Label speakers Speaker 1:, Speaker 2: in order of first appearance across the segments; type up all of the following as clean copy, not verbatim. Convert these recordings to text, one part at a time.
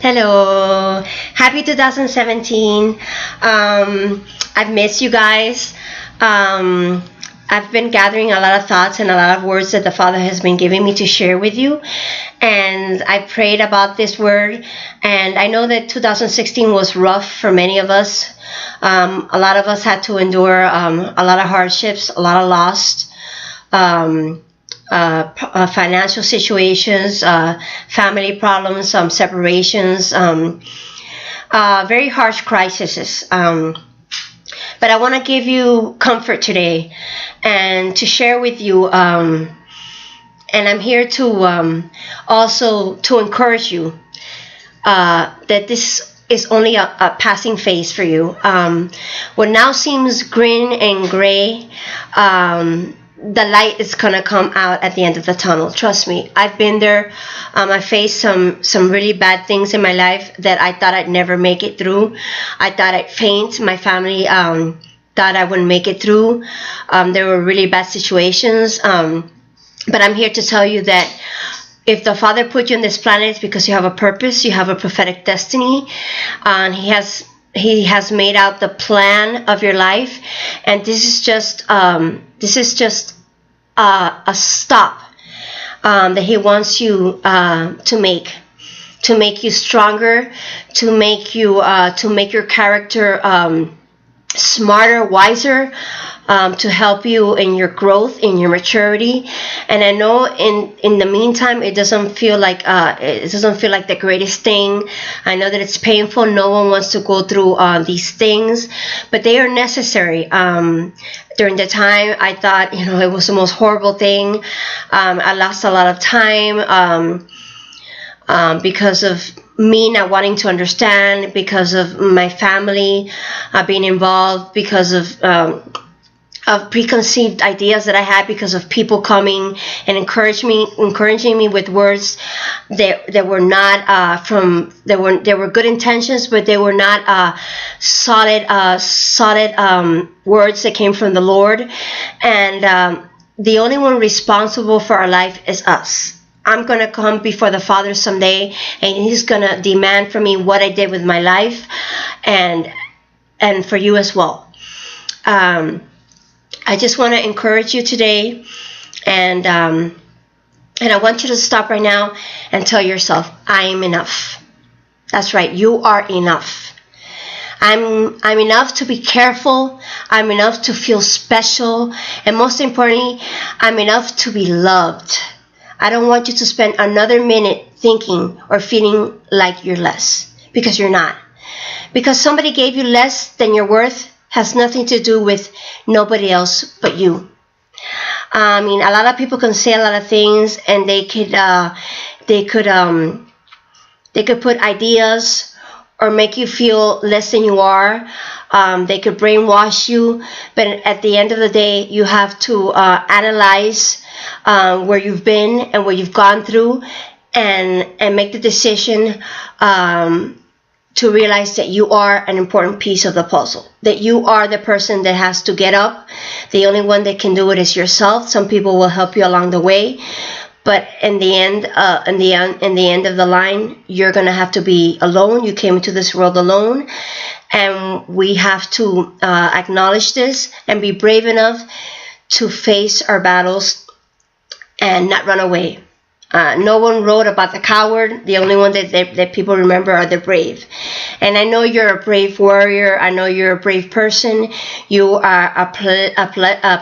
Speaker 1: Hello. Happy 2017. I've missed you guys. Um, I've been gathering a lot of thoughts and a lot of words that the Father has been giving me to share with you. And I prayed about this word. And I know that 2016 was rough for many of us. A lot of us had to endure a lot of hardships, a lot of loss. Financial situations, family problems, separations, very harsh crises. But I want to give you comfort today and to share with you. And I'm here to also to encourage you that this is only a passing phase for you. What now seems green and gray, the light is gonna come out at the end of the tunnel. Trust me, I've been there. I faced some really bad things in my life that I thought I'd never make it through. I thought I'd faint. My family thought I wouldn't make it through. There were really bad situations. But I'm here to tell you that if the Father put you on this planet, it's because you have a purpose. You have a prophetic destiny, and He has made out the plan of your life, and this is just a stop that He wants you to make you stronger, to make your character smarter, wiser, to help you in your growth, in your maturity. And I know in the meantime it doesn't feel like the greatest thing. I know that it's painful. No one wants to go through these things, but they are necessary. During the time, I thought it was the most horrible thing. I lost a lot of time because of me not wanting to understand, because of my family being involved, because of preconceived ideas that I had, because of people coming and encouraging me with words that were not they were good intentions, but they were not solid words that came from the Lord. And the only one responsible for our life is us. I'm going to come before the Father someday, and He's going to demand from me what I did with my life, and for you as well. I just want to encourage you today, and I want you to stop right now and tell yourself, I am enough. That's right, you are enough. I'm enough to be careful. I'm enough to feel special, and most importantly, I'm enough to be loved. I don't want you to spend another minute thinking or feeling like you're less, because you're not. Because somebody gave you less than your worth has nothing to do with nobody else but you. I mean, a lot of people can say a lot of things, and they could put ideas or make you feel less than you are. They could brainwash you, but at the end of the day, you have to analyze where you've been and what you've gone through, and make the decision to realize that you are an important piece of the puzzle, that you are the person that has to get up. The only one that can do it is yourself. Some people will help you along the way, but in the end of the line, you're going to have to be alone. You came into this world alone, and we have to acknowledge this and be brave enough to face our battles and not run away. No one wrote about the coward. The only one that people remember are the brave. And I know you're a brave warrior. I know you're a brave person. You are a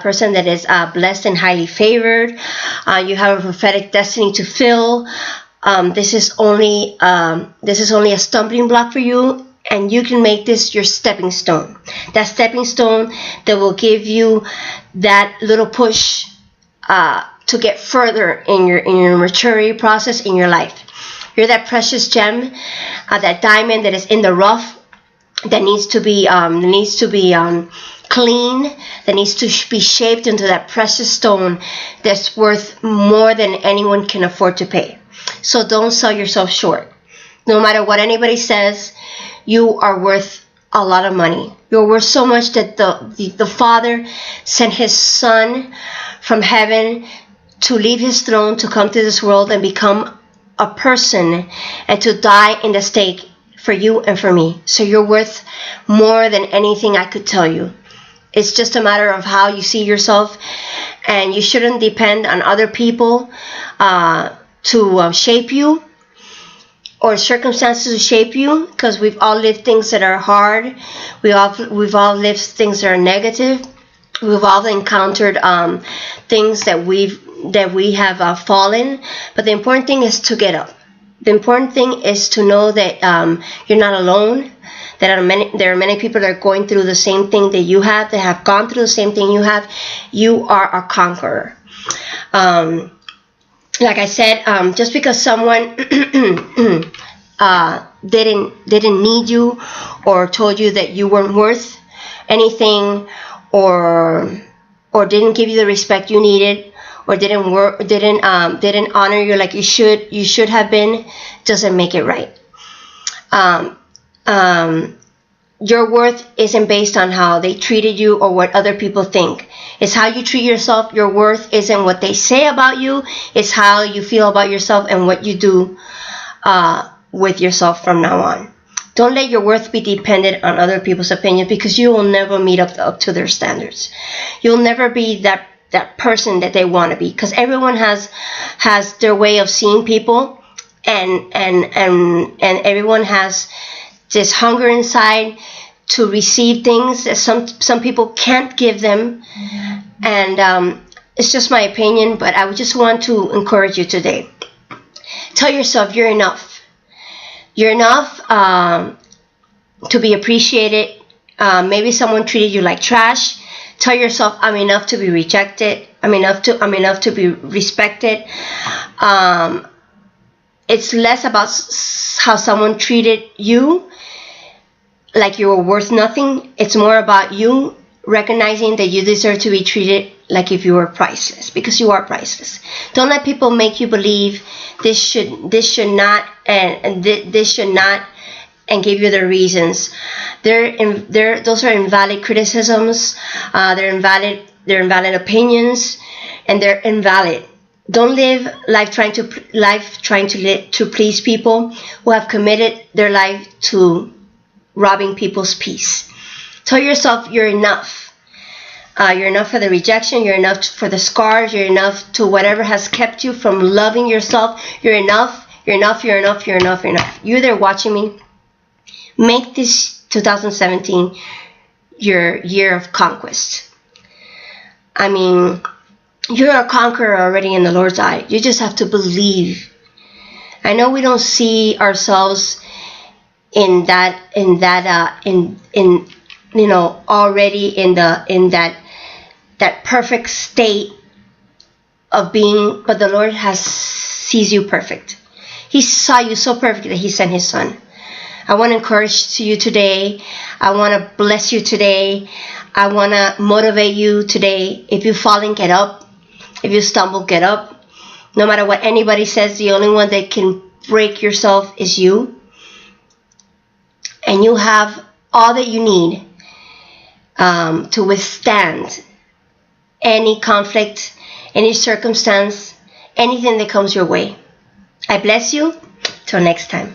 Speaker 1: person that is blessed and highly favored. You have a prophetic destiny to fill. This is only a stumbling block for you, and you can make this your stepping stone. That stepping stone that will give you that little push to get further in your maturity process in your life. You're that precious gem, that diamond that is in the rough, that needs to be clean, that needs to be shaped into that precious stone that's worth more than anyone can afford to pay. So don't sell yourself short. No matter what anybody says, you are worth a lot of money. You're worth so much that the Father sent His Son from heaven to leave His throne, to come to this world and become a person and to die in the stake for you and for me. So you're worth more than anything I could tell you. It's just a matter of how you see yourself, and you shouldn't depend on other people to shape you, or circumstances to shape you, because we've all lived things that are hard. We've all lived things that are negative. We've all encountered things that we have fallen. But the important thing is to get up. The important thing is to know that you're not alone. There are many people that are going through the same thing that you have, that have gone through the same thing you have. You are a conqueror. Like I said, just because someone didn't need you, or told you that you weren't worth anything, or didn't give you the respect you needed, or didn't honor you like you should have been, doesn't make it right. Your worth isn't based on how they treated you or what other people think. It's how you treat yourself. Your worth isn't what they say about you. It's how you feel about yourself and what you do with yourself from now on. Don't let your worth be dependent on other people's opinion, because you will never meet up to their standards. You'll never be that person that they want to be, because everyone has their way of seeing people, and everyone has this hunger inside to receive things that some people can't give them. And it's just my opinion, but I would just want to encourage you today. Tell yourself you're enough. You're enough to be appreciated. Maybe someone treated you like trash. Tell yourself, I'm enough to be rejected. I'm enough to be respected. It's less about how someone treated you, like you were worth nothing. It's more about you recognizing that you deserve to be treated like if you were priceless, because you are priceless. Don't let people make you believe this should not, and this should not, and give you the reasons. Those are invalid criticisms. They're invalid opinions, and they're invalid. Don't live life trying to please people who have committed their life to robbing people's peace. Tell yourself you're enough. You're enough for the rejection. You're enough for the scars. You're enough to whatever has kept you from loving yourself. You're enough. You're enough. You're enough. You're enough. You're enough. You there watching me, make this 2017 your year of conquest. I mean, you're a conqueror already in the Lord's eye. You just have to believe. I know we don't see ourselves in that already in that perfect state of being, but the Lord sees you perfect. He saw you so perfect that He sent His Son. I want to encourage you today. I want to bless you today. I want to motivate you today. If you've fallen, get up. If you stumble, get up. No matter what anybody says, the only one that can break yourself is you. And you have all that you need to withstand any conflict, any circumstance, anything that comes your way. I bless you. Till next time.